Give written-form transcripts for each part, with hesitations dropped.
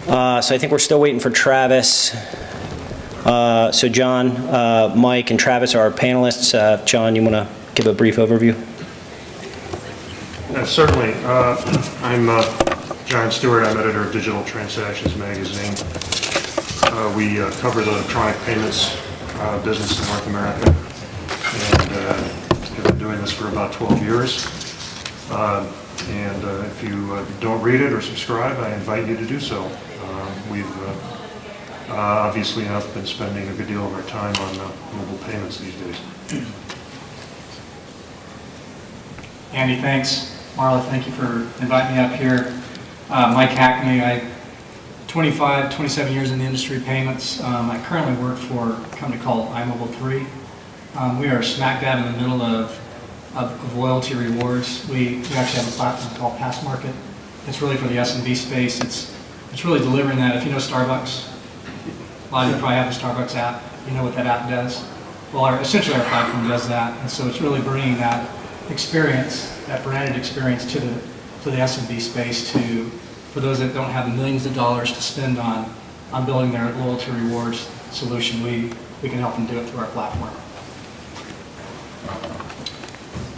So I think we're still waiting for Travis. So John, Mike, and Travis are our panelists. John, you want to give a brief overview? Certainly. I'm John Stewart. I'm editor of Digital Transactions Magazine. We cover the electronic payments business in North America, and have been doing this for about 12 years. And if you don't read it or subscribe, I invite you to do so. We've obviously enough been spending a good deal of our time on mobile payments these days. Andy, thanks. Marla, thank you for inviting me up here. Mike Hackney, 27 years in the industry of payments. I currently work for a company called iMobile 3. We are smack dab in the middle of loyalty rewards. We actually have a platform called Pass Market. It's really for the SMB space. It's really delivering that. If you know Starbucks, a lot of you probably have the Starbucks app. You know what that app does. Well, essentially our platform does that, and so it's really bringing that experience, that branded experience to the SMB space for those that don't have the millions of dollars to spend on building their loyalty rewards solution. We can help them do it through our platform.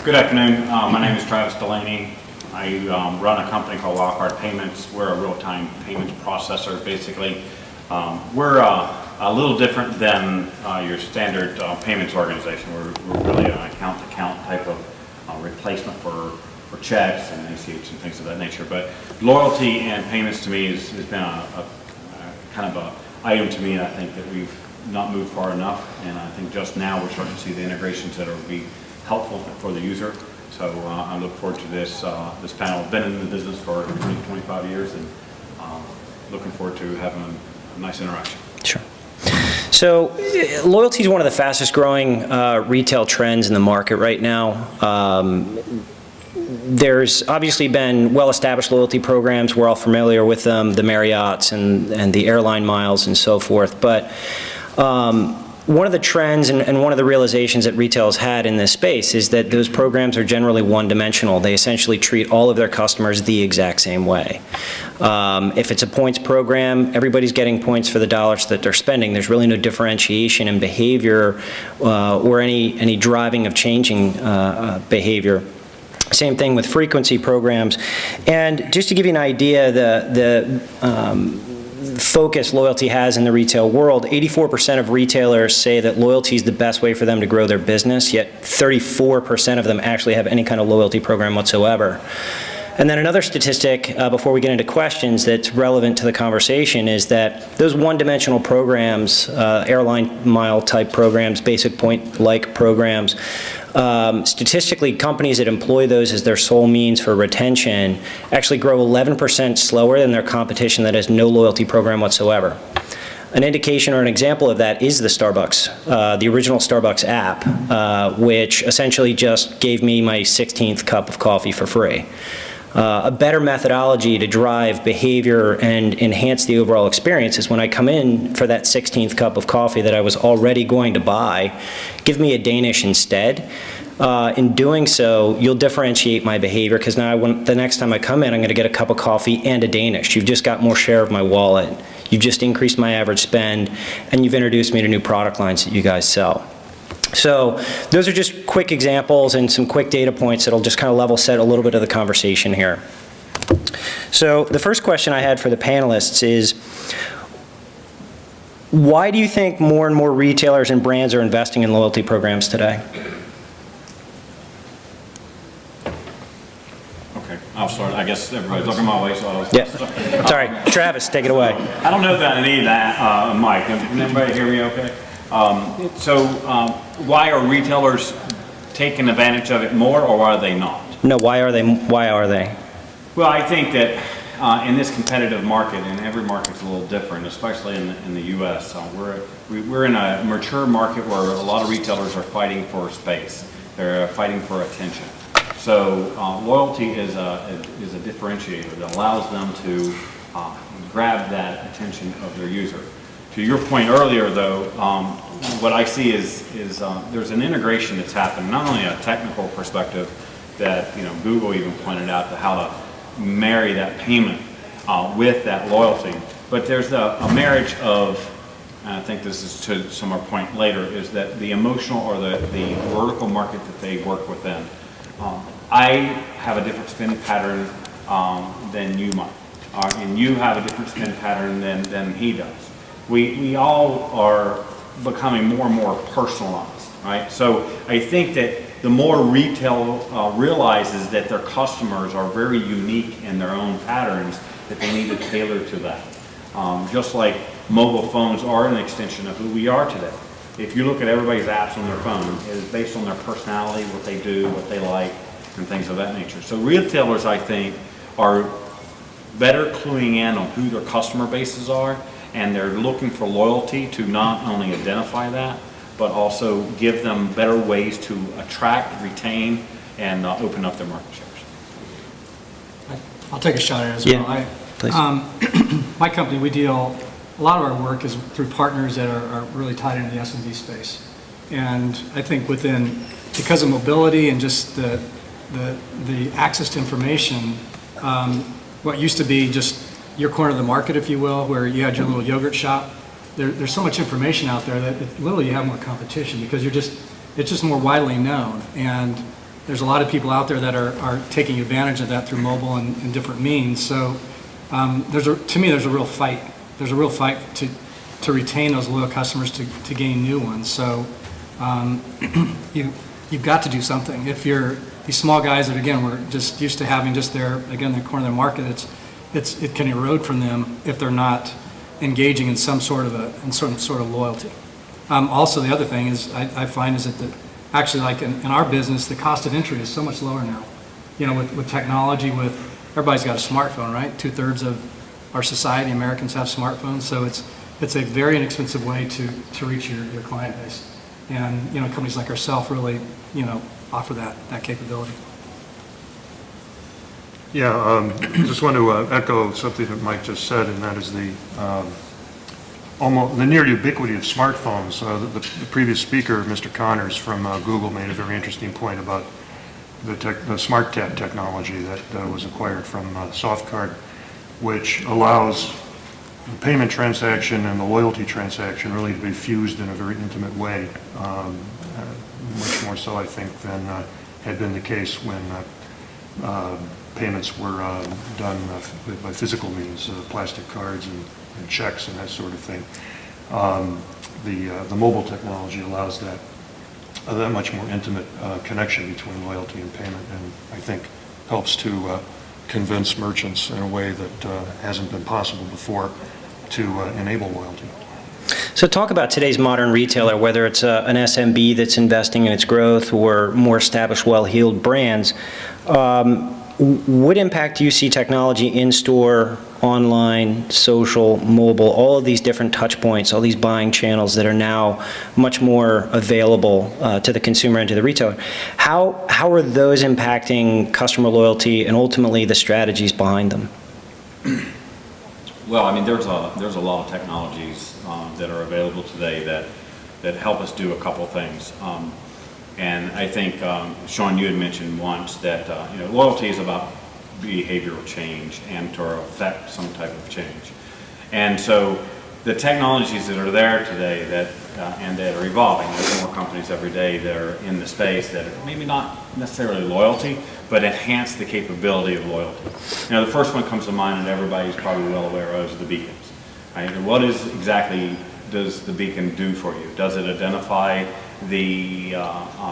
Good afternoon. My name is Travis Delaney. I run a company called Lockhart Payments. We're a real-time payments processor, basically. We're a little different than your standard payments organization. We're really an account-to-account type of replacement for checks and ACH and things of that nature. But loyalty and payments to me has been a kind of a item to me, and I think that we've not moved far enough. And I think just now we're starting to see the integrations that will be helpful for the user. So I look forward to this panel. I've been in the business for 25 years, and looking forward to having a nice interaction. Sure. So loyalty is one of the fastest growing retail trends in the market right now. There's obviously been well-established loyalty programs. We're all familiar with them, the Marriotts and the airline miles and so forth. But one of the trends and one of the realizations that retail has had in this space is that those programs are generally one-dimensional. They essentially treat all of their customers the exact same way. If it's a points program, everybody's getting points for the dollars that they're spending. There's really no differentiation in behavior or any driving of changing behavior. Same thing with frequency programs. And just to give you an idea, the focus loyalty has in the retail world, 84% of retailers say that loyalty is the best way for them to grow their business, yet 34% of them actually have any kind of loyalty program whatsoever. And then another statistic, before we get into questions, that's relevant to the conversation is that those one-dimensional programs, airline mile type programs, basic point-like programs, statistically, companies that employ those as their sole means for retention actually grow 11% slower than their competition that has no loyalty program whatsoever. An indication or an example of that is the Starbucks, the original Starbucks app, which essentially just gave me my 16th cup of coffee for free. A better methodology to drive behavior and enhance the overall experience is when I come in for that 16th cup of coffee that I was already going to buy, give me a Danish instead. In doing so, you'll differentiate my behavior because now the next time I come in, I'm going to get a cup of coffee and a Danish. You've just got more share of my wallet. You've just increased my average spend, and you've introduced me to new product lines that you guys sell. So those are just quick examples and some quick data points that'll just kind of level set a little bit of the conversation here. So the first question I had for the panelists is, why do you think more and more retailers and brands are investing in loyalty programs today? Okay, I'll start. I guess everybody's looking my way, so I'll Yeah. Sorry, Travis, take it away. I don't know that I need that, Mike. Can everybody hear me okay? Why are retailers taking advantage of it more, or are they not? No, why are they? Well, I think that in this competitive market, and every market's a little different, especially in the U.S., we're in a mature market where a lot of retailers are fighting for space. They're fighting for attention. So loyalty is a differentiator that allows them to grab that attention of their user. To your point earlier, though, what I see is there's an integration that's happened, not only a technical perspective that Google even pointed out to how to marry that payment with that loyalty, But there's a marriage of, and I think this is to some of our point later, is that the emotional or the vertical market that they work within. I have a different spend pattern than you might, and you have a different spend pattern than he does. We all are becoming more and more personalized, right? So I think that the more retail realizes that their customers are very unique in their own patterns, that they need to tailor to that. Just like mobile phones are an extension of who we are today. If you look at everybody's apps on their phone, it is based on their personality, what they do, what they like, and things of that nature. So retailers, I think, are better cluing in on who their customer bases are, and they're looking for loyalty to not only identify that, but also give them better ways to attract, retain, and open up their market shares. I'll take a shot at it as Yeah, well. please. My company, we deal, a lot of our work is through partners that are really tied into the SMB space. And I think because of mobility and just the access to information, what used to be just your corner of the market, if you will, where you had your little yogurt shop, there's so much information out there that literally you have more competition because it's just more widely known. And there's a lot of people out there that are taking advantage of that through mobile and different means. So to me, there's a real fight. There's a real fight to retain those loyal customers, to gain new ones. So you've got to do something. If you're these small guys that, again, we're just used to having just their corner of the market, it can erode from them if they're not engaging in some sort of loyalty. Also, the other thing is I find is that actually, like in our business, the cost of entry is so much lower now. You know, with technology, everybody's got a smartphone, right? 2/3 of our society, Americans, have smartphones, so it's a very inexpensive way to reach your client base. And companies like ourselves really offer that capability. Yeah, just want to echo something that Mike just said, and that is the near ubiquity of smartphones. The previous speaker, Mr. Connors from Google, made a very interesting point about the smart tag technology that was acquired from SoftCard, which allows the payment transaction and the loyalty transaction really to be fused in a very intimate way, much more so, I think, than had been the case when payments were done by physical means, plastic cards and checks and that sort of thing. The mobile technology allows that much more intimate connection between loyalty and payment, and I think helps to convince merchants in a way that hasn't been possible before to enable loyalty. So talk about today's modern retailer, whether it's an SMB that's investing in its growth or more established, well-heeled brands. What impact do you see technology in-store, online, social, mobile, all of these different touch points, all these buying channels that are now much more available to the consumer and to the retailer? How are those impacting customer loyalty and ultimately the strategies behind them? Well, I mean, there's a lot of technologies that are available today that help us do a couple things. And I think, Sean, you had mentioned once that loyalty is about behavioral change and to affect some type of change. And so the technologies that are there today and that are evolving, there's more companies every day that are in the space that are maybe not necessarily loyalty, but enhance the capability of loyalty. The first one comes to mind and everybody's probably well aware of is the beacons. Right? What exactly does the beacon do for you? Does it identify the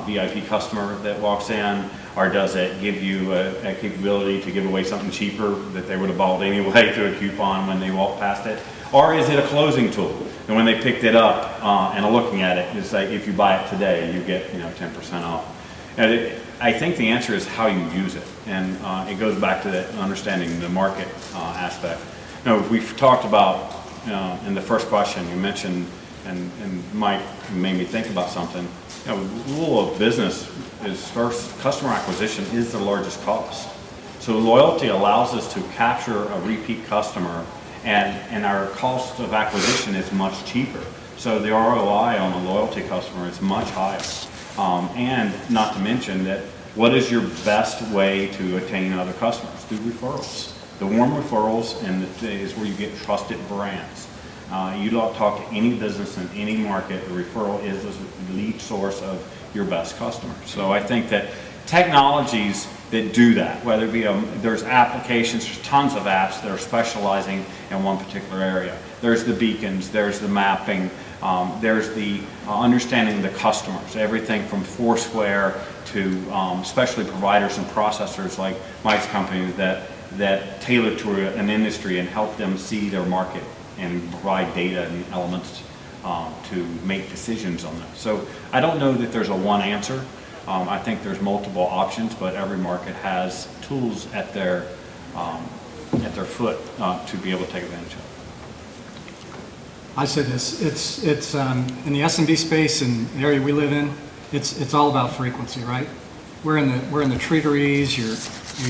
VIP customer that walks in, or does it give you a capability to give away something cheaper that they would have bought anyway through a coupon when they walk past it? Or is it a closing tool? And when they picked it up and are looking at it, it's like if you buy it today, you get 10% off. And I think the answer is how you use it, and it goes back to that understanding the market aspect. We've talked about in the first question you mentioned, and Mike made me think about something. The rule of business is first, customer acquisition is the largest cost. So loyalty allows us to capture a repeat customer, and our cost of acquisition is much cheaper. So the ROI on a loyalty customer is much higher. And not to mention that what is your best way to attain other customers? Through referrals. the warm referrals and is where you get trusted brands. You don't talk to any business in any market, the referral is the lead source of your best customer. So I think that technologies that do that, whether it be there's applications, there's tons of apps that are specializing in one particular area. There's the beacons, there's the mapping, there's the understanding the customers, everything from Foursquare to especially providers and processors like Mike's company that tailor to an industry and help them see their market and provide data and elements to make decisions on that. So I don't know that there's a one answer. I think there's multiple options, but every market has tools at their foot to be able to take advantage of. I say this, it's in the SMB space and the area we live in, it's all about frequency, right? We're in the treateries, your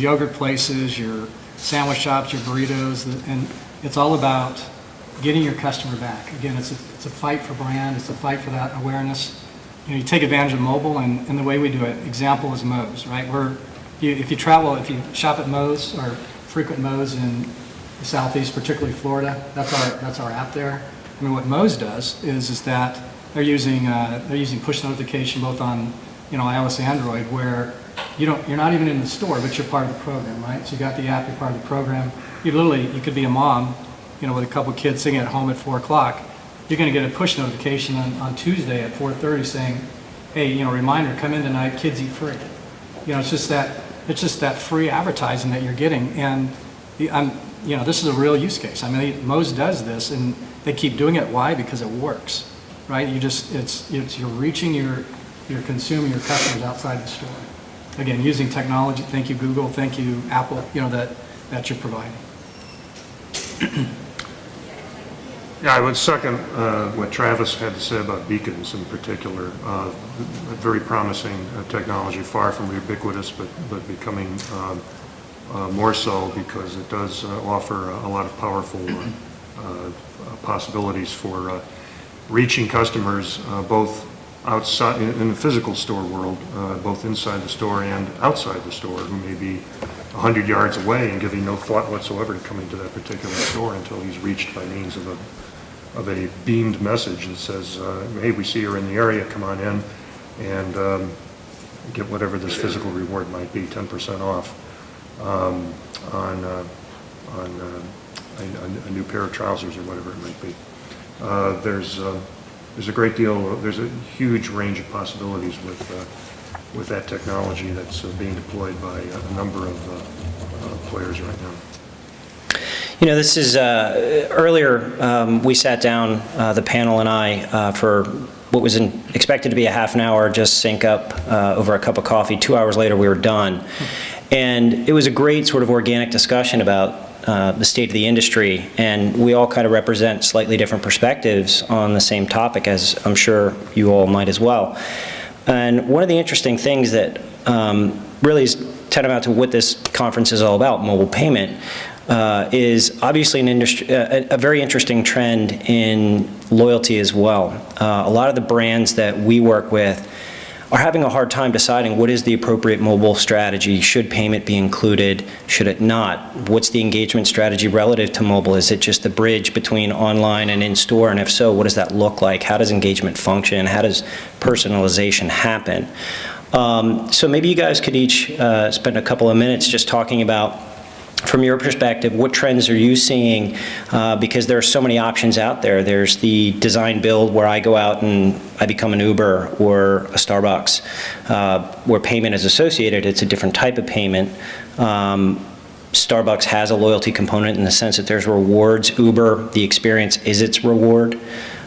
yogurt places, your sandwich shops, your burritos, and it's all about getting your customer back. Again, it's a fight for brand, it's a fight for that awareness. You know, you take advantage of mobile, and the way we do it, example is Moe's, right? If you shop at Moe's or frequent Moe's in the Southeast, particularly Florida, that's our app there. I mean, what Moe's does is that they're using push notification both on iOS and Android, where you're not even in the store, but you're part of the program, right? So you got the app, you're part of the program. You could be a mom, with a couple kids sitting at home at 4 o'clock. You're going to get a push notification on Tuesday at 4:30 saying, hey, reminder, come in tonight, kids eat free. It's just that free advertising that you're getting, and this is a real use case. I mean, Moe's does this, and they keep doing it. Why? Because it works, right? You're reaching your consumer, your customers outside the store. Again, using technology. Thank you, Google. Thank you, Apple. That you're providing. Yeah, I would second what Travis had to say about beacons in particular. A very promising technology, far from ubiquitous, but becoming more so because it does offer a lot of powerful possibilities for reaching customers both outside in the physical store world, both inside the store and outside the store, who may be 100 yards away and giving no thought whatsoever to coming to that particular store until he's reached by means of a beamed message that says, hey, we see you're in the area, come on in and get whatever this physical reward might be, 10% off on a new pair of trousers or whatever it might be. There's a great deal, there's a huge range of possibilities with that technology that's being deployed by a number of players right now. This is, earlier we sat down, the panel and I, for what was expected to be a half an hour, just sync up over a cup of coffee. 2 hours later, we were done. And it was a great sort of organic discussion about the state of the industry, and we all kind of represent slightly different perspectives on the same topic, as I'm sure you all might as well. And one of the interesting things that really is tantamount to what this conference is all about, mobile payment, is obviously a very interesting trend in loyalty as well. A lot of the brands that we work with are having a hard time deciding what is the appropriate mobile strategy. Should payment be included? Should it not? What's the engagement strategy relative to mobile? Is it just the bridge between online and in-store? And if so, what does that look like? How does engagement function? How does personalization happen? So maybe you guys could each spend a couple of minutes just talking about, from your perspective, what trends are you seeing? Because there are so many options out there. There's the design build where I go out and I become an Uber or a Starbucks, where payment is associated. It's a different type of payment. Starbucks has a loyalty component in the sense that there's rewards. Uber, the experience is its reward,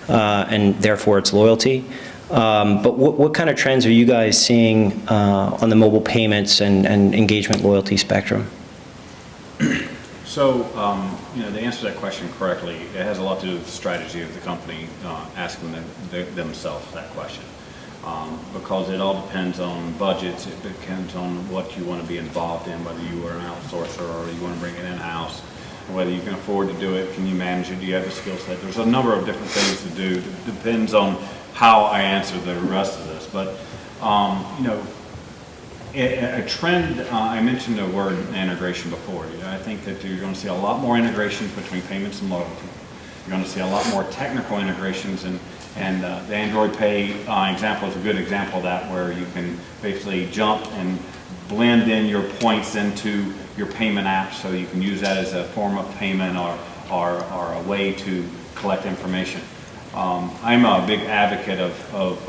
and therefore its loyalty. But what kind of trends are you guys seeing on the mobile payments and engagement loyalty spectrum? So, to answer that question correctly, it has a lot to do with the strategy of the company asking themselves that question. Because it all depends on budgets, it depends on what you want to be involved in, whether you are an outsourcer or you want to bring it in-house, whether you can afford to do it, can you manage it, do you have the skill set. There's a number of different things to do. It depends on how I answer the rest of this. But, A trend, I mentioned the word integration before. I think that you're going to see a lot more integrations between payments and loyalty. You're going to see a lot more technical integrations, and the Android Pay example is a good example of that, where you can basically jump and blend in your points into your payment app, so you can use that as a form of payment or a way to collect information. I'm a big advocate of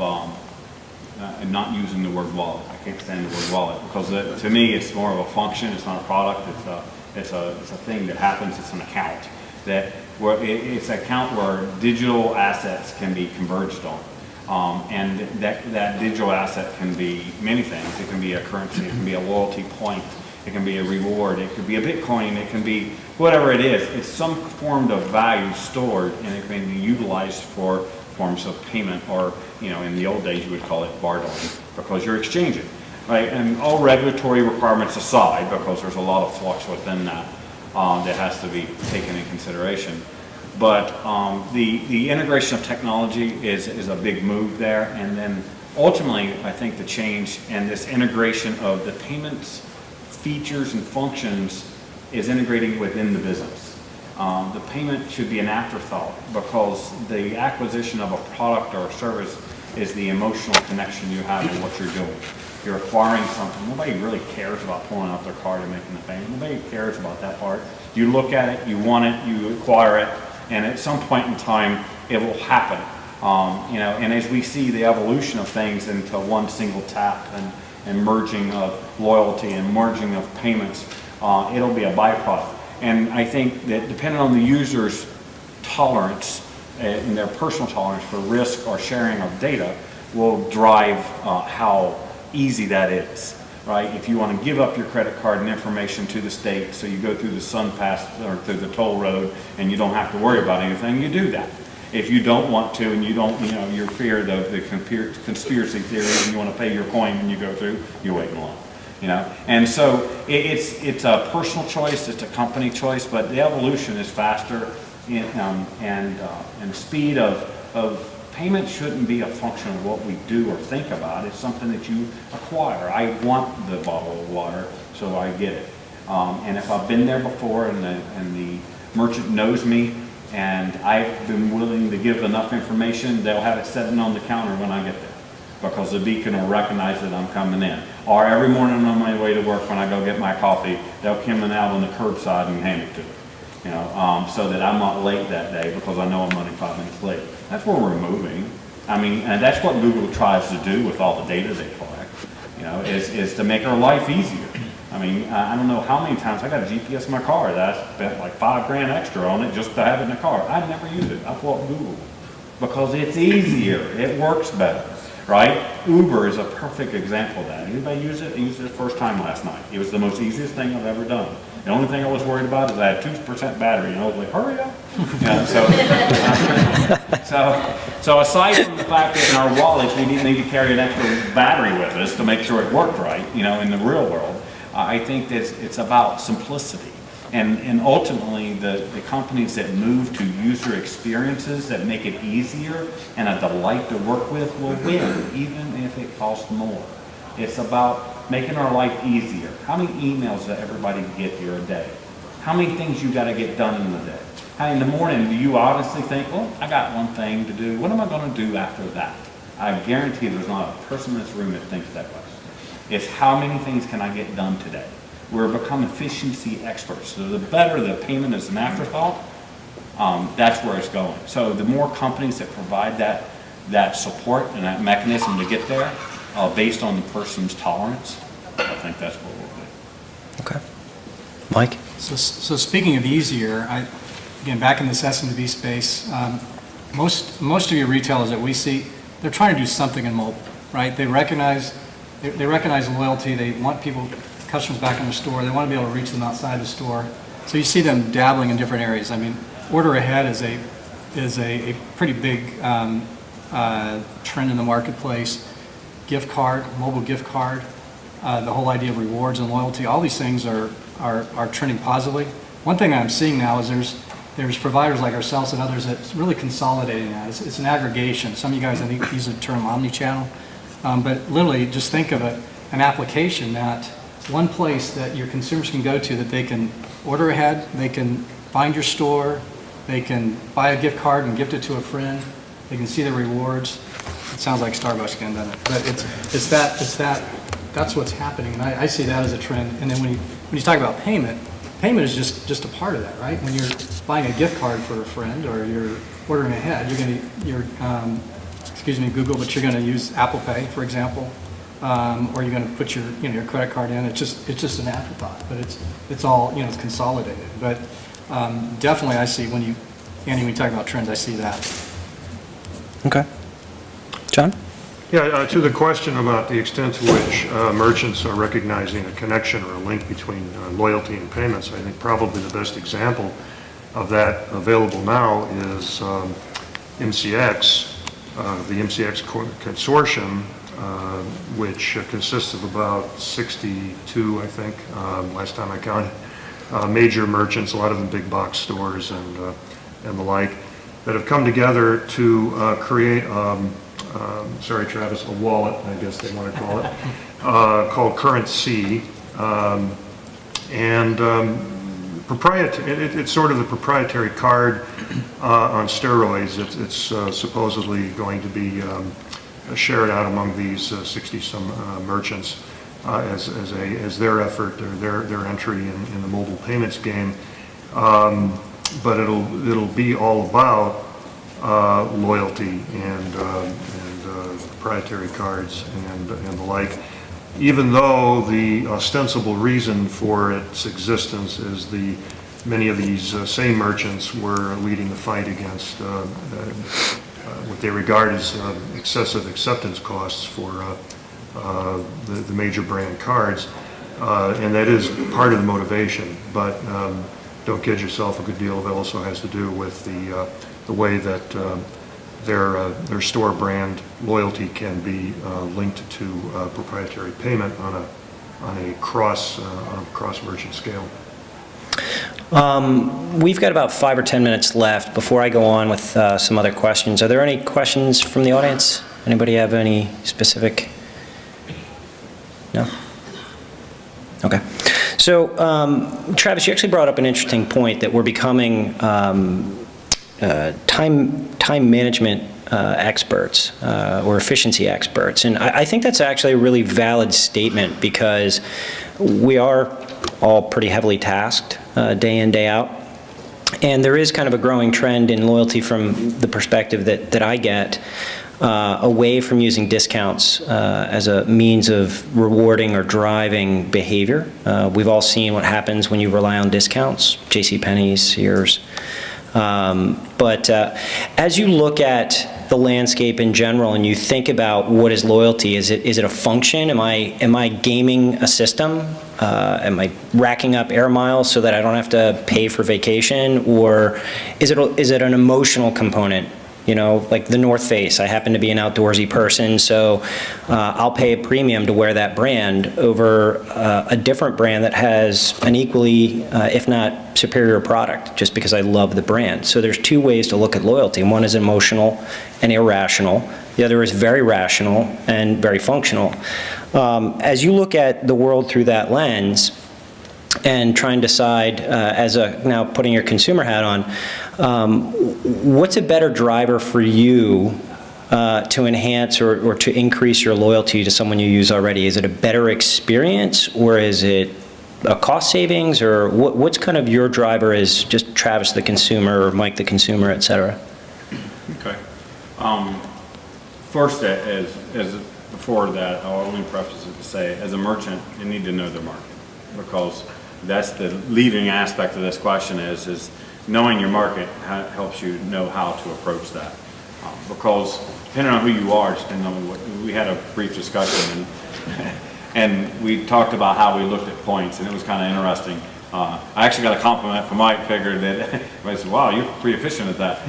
not using the word wallet. I can't stand the word wallet because to me it's more of a function. It's not a product. It's a thing that happens. It's an account it's an account where digital assets can be converged on, and that digital asset can be many things. It can be a currency. It can be a loyalty point. It can be a reward. It could be a Bitcoin. It can be whatever it is. It's some form of value stored, and it can be utilized for forms of payment, or in the old days you would call it bartering, because you're exchanging, right? And all regulatory requirements aside, because there's a lot of flux within that that has to be taken in consideration. But the integration of technology is a big move there, and then ultimately I think the change and this integration of the payments features and functions is integrating within the business. The payment should be an afterthought, because the acquisition of a product or a service is the emotional connection you have in what you're doing. You're acquiring something. Nobody really cares about pulling out their card and making the payment. Nobody cares about that part. You look at it, you want it, you acquire it, and at some point in time, it will happen. And as we see the evolution of things into one single tap and merging of loyalty and merging of payments, it'll be a byproduct. And I think that depending on the user's tolerance and their personal tolerance for risk or sharing of data will drive how easy that is, right? If you want to give up your credit card and information to the state, so you go through the SunPass or through the toll road and you don't have to worry about anything, you do that. If you don't want to, and you don't, you're feared of the conspiracy theories and you want to pay your coin when you go through, you wait in line. And so it's a personal choice, it's a company choice, but the evolution is faster, and speed of payment shouldn't be a function of what we do or think about. It's something that you acquire. I want the bottle of water, so I get it. And if I've been there before and the merchant knows me and I've been willing to give enough information, they'll have it sitting on the counter when I get there, because the beacon will recognize that I'm coming in. Or every morning on my way to work when I go get my coffee, they'll come in out on the curbside and hand it to me, so that I'm not late that day, because I know I'm running 5 minutes late. That's where we're moving. And that's what Google tries to do with all the data they collect, is to make our life easier. I don't know how many times I got a GPS in my car that I spent like $5 grand extra on it just to have it in the car. I'd never use it. I bought Google because it's easier. It works better. Right? Uber is a perfect example of that. Anybody use it? I used it the first time last night. It was the most easiest thing I've ever done. The only thing I was worried about is I had 2% battery, and I was like, hurry up. So aside from the fact that in our wallets we didn't need to carry an extra battery with us to make sure it worked right, in the real world, I think that it's about simplicity. And ultimately, the companies that move to user experiences that make it easier and a delight to work with will win, even if it costs more. It's about making our life easier. How many emails does everybody get here a day? How many things you got to get done in the day? How in the morning do you honestly think, well, I got one thing to do. What am I going to do after that? I guarantee there's not a person in this room that thinks that way. It's how many things can I get done today? We're becoming efficiency experts. So the better the payment is an afterthought, that's where it's going. So the more companies that provide that support and that mechanism to get there, based on the person's tolerance, I think that's what we'll do. Okay. Mike? So speaking of easier, again, back in this S&B space, most of your retailers that we see, they're trying to do something in mobile, right? They recognize loyalty. They want customers back in the store. They want to be able to reach them outside the store. So you see them dabbling in different areas. Order ahead is a pretty big trend in the marketplace. Gift card, mobile gift card, the whole idea of rewards and loyalty. All these things are trending positively. One thing I'm seeing now is there's providers like ourselves and others that's really consolidating that. It's an aggregation. Some of you guys, I think, use the term omni-channel. But literally, just think of it. an application that, one place that your consumers can go to that they can order ahead, they can find your store, they can buy a gift card and gift it to a friend, they can see the rewards. It sounds like Starbucks again, doesn't it? But that's what's happening, and I see that as a trend. And then when you talk about payment is just a part of that, right? When you're buying a gift card for a friend or you're ordering ahead, excuse me, Google, but you're going to use Apple Pay, for example, or you're going to put your credit card in. It's just an afterthought, but it's all it's consolidated. But definitely, I see when you talk about trends, I see that. Okay. John? Yeah, to the question about the extent to which merchants are recognizing a connection or a link between loyalty and payments, I think probably the best example of that available now is MCX, the MCX Consortium, which consists of about 62, I think, last time I counted, major merchants, a lot of them big box stores and the like, that have come together to create sorry, Travis, a wallet, I guess they want to call it, called Currency, and it's sort of the proprietary card on steroids. It's supposedly going to be shared out among these 60-some merchants as their effort or their entry in the mobile payments game. But it'll be all about loyalty and proprietary cards and the like, even though the ostensible reason for its existence is many of these same merchants were leading the fight against what they regard as excessive acceptance costs for the major brand cards, and that is part of the motivation, but don't kid yourself, a good deal of it also has to do with the way that their store brand loyalty can be linked to proprietary payment on a cross merchant scale. We've got about 5 or 10 minutes left before I go on with some other questions. Are there any questions from the audience? Anybody have any specific? No? Okay. So, Travis, you actually brought up an interesting point that we're becoming time management experts or efficiency experts. And I think that's actually a really valid statement because we are all pretty heavily tasked day in, day out. And there is kind of a growing trend in loyalty from the perspective that I get away from using discounts as a means of rewarding or driving behavior. We've all seen what happens when you rely on discounts, JCPenney's, Sears. But as you look at the landscape in general and you think about what is loyalty, is it a function? Am I gaming a system? Am I racking up air miles so that I don't have to pay for vacation? Or is it an emotional component? You know, like the North Face, I happen to be an outdoorsy person, so I'll pay a premium to wear that brand over a different brand that has an equally, if not superior product, just because I love the brand. So there's two ways to look at loyalty. One is emotional and irrational. The other is very rational and very functional. As you look at the world through that lens, and trying to decide, now putting your consumer hat on, what's a better driver for you to enhance or to increase your loyalty to someone you use already? Is it a better experience, or is it a cost savings, or what's kind of your driver as just Travis the consumer or Mike the consumer, et cetera? Okay. First, as before that, I'll only preface it to say, as a merchant, you need to know their market, because that's the leading aspect of this question is knowing your market helps you know how to approach that. Because depending on who you are, depending on what, we had a brief discussion and we talked about how we looked at points, and it was kind of interesting. I actually got a compliment from Mike, figured that, I said, wow, you're pretty efficient at that.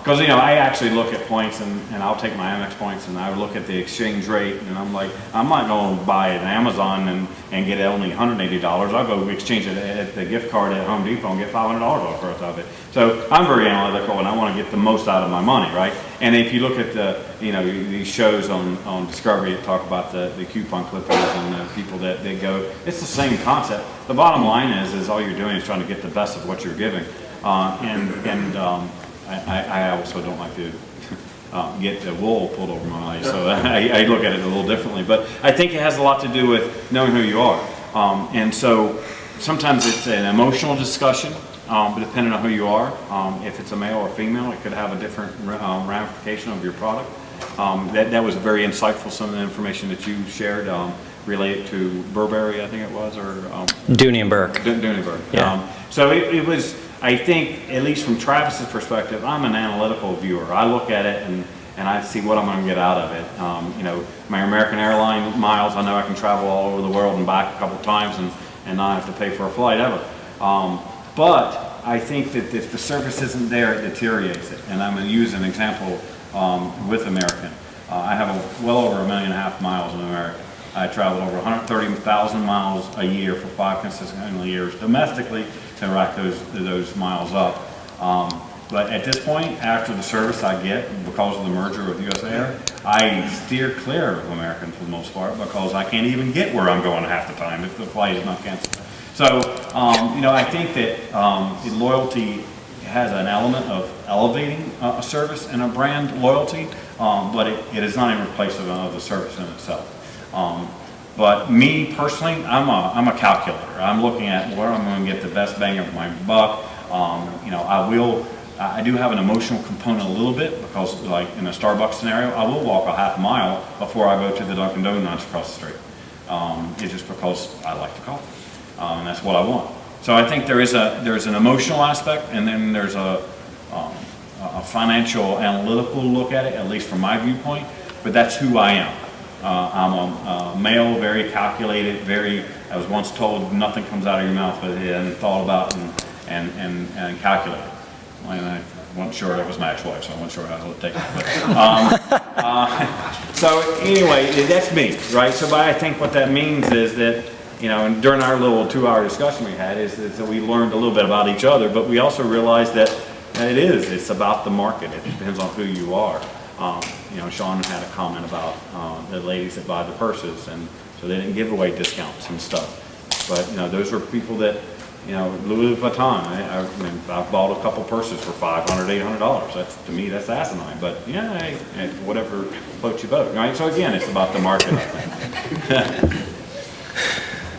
Because, I actually look at points, and I'll take my Amex points, and I would look at the exchange rate, and I'm like, I'm not going to buy it on Amazon and get only $180. I'll go exchange it at the gift card at Home Depot and get $500 worth of it. So I'm very analytical, and I want to get the most out of my money, right? And if you look at these shows on Discovery that talk about the coupon clippers and the people that go, it's the same concept. The bottom line is all you're doing is trying to get the best of what you're giving. I also don't like to get the wool pulled over my eyes, so I look at it a little differently. But I think it has a lot to do with knowing who you are. And so sometimes it's an emotional discussion, but depending on who you are, if it's a male or female, it could have a different ramification of your product. That was very insightful, some of the information that you shared related to Burberry, I think it was, or Dooney and Burke. Dooney and Burke. Yeah. So it was, I think, at least from Travis's perspective, I'm an analytical viewer. I look at it and I see what I'm going to get out of it. My American airline miles, I know I can travel all over the world and back a couple times and not have to pay for a flight ever. But I think that if the service isn't there, it deteriorates it. And I'm going to use an example with American. I have well over 1.5 million miles in America. I traveled over 130,000 miles a year for 5 consistent years domestically to rack those miles up. But at this point, after the service I get, because of the merger with US Air, I steer clear of American for the most part because I can't even get where I'm going half the time if the flight is not canceled. So, I think that loyalty has an element of elevating a service and a brand loyalty, but it is not in replacement of the service in itself. But me personally, I'm a calculator. I'm looking at where I'm going to get the best bang of my buck. I do have an emotional component a little bit because, like in a Starbucks scenario, I will walk a half mile before I go to the Dunkin' Donuts across the street. It's just because I like the coffee, and that's what I want. So I think there's an emotional aspect, and then there's a financial analytical look at it, at least from my viewpoint. But that's who I am. I'm a male, very calculated, I was once told nothing comes out of your mouth but it hadn't thought about and calculated. And I wasn't sure that was my ex-wife, so I wasn't sure how to take it. But, so anyway, that's me, right? But I think what that means is that, and during our little 2-hour discussion we had, is that we learned a little bit about each other, but we also realized that it's about the market. It depends on who you are. Sean had a comment about the ladies that buy the purses, and so they didn't give away discounts and stuff. But those are people that, Louis Vuitton. I've bought a couple purses for $500, $800. That's, to me, that's asinine. But whatever floats your boat, right? So again, it's about the market, I think.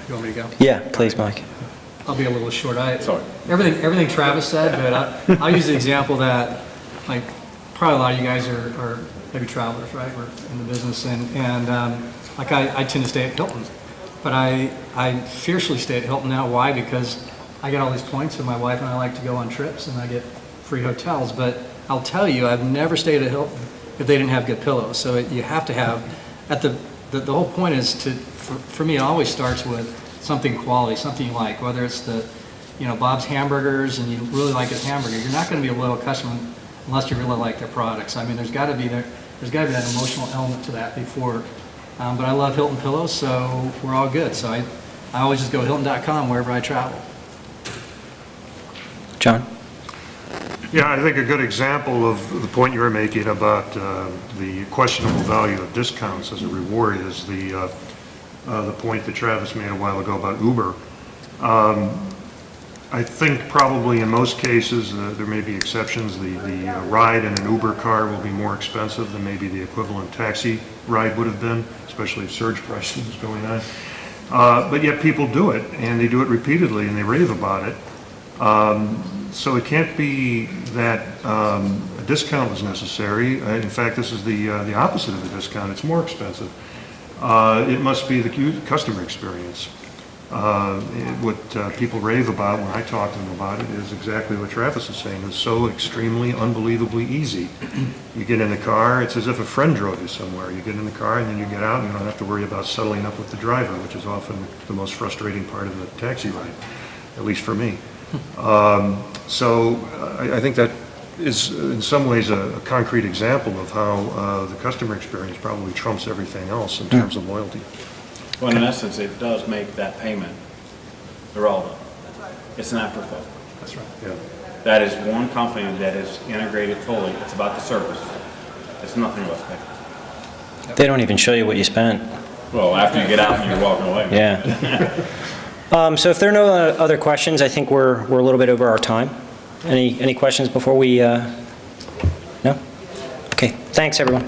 You want me to go? Yeah, please, Mike. I'll be a little short. Sorry. Everything Travis said, but I'll use the example that, like, probably a lot of you guys are maybe travelers, right? We're in the business, and like I tend to stay at Hilton, but I fiercely stay at Hilton now. Why? Because I get all these points, and my wife and I like to go on trips, and I get free hotels. But I'll tell you, I've never stayed at Hilton if they didn't have good pillows. So you have to have. The whole point is for me, it always starts with something quality, something you like. Whether it's the Bob's Hamburgers and you really like his hamburger, you're not going to be a loyal customer unless you really like their products. I mean, there's got to be that emotional element to that before. But I love Hilton pillows, so we're all good. So I always just go Hilton.com wherever I travel. John? Yeah, I think a good example of the point you were making about the questionable value of discounts as a reward is the point that Travis made a while ago about Uber. I think probably in most cases, there may be exceptions, the ride in an Uber car will be more expensive than maybe the equivalent taxi ride would have been, especially if surge pricing is going on. But yet people do it, and they do it repeatedly, and they rave about it. So it can't be that a discount is necessary. In fact, this is the opposite of a discount. It's more expensive. It must be the customer experience. What people rave about when I talk to them about it is exactly what Travis is saying. It's so extremely, unbelievably easy. You get in the car, it's as if a friend drove you somewhere. You get in the car and then you get out and you don't have to worry about settling up with the driver, which is often the most frustrating part of the taxi ride, at least for me. So I think that is in some ways a concrete example of how the customer experience probably trumps everything else in terms of loyalty. Well, in essence, it does make that payment irrelevant. It's an afterthought. That's right. Yeah. That is one company that is integrated fully. It's about the service. It's nothing but pay. They don't even show you what you spent. Well, after you get out and you're walking away. Yeah. So if there are no other questions, I think we're a little bit over our time. Any questions before we, no? Okay, thanks, everyone.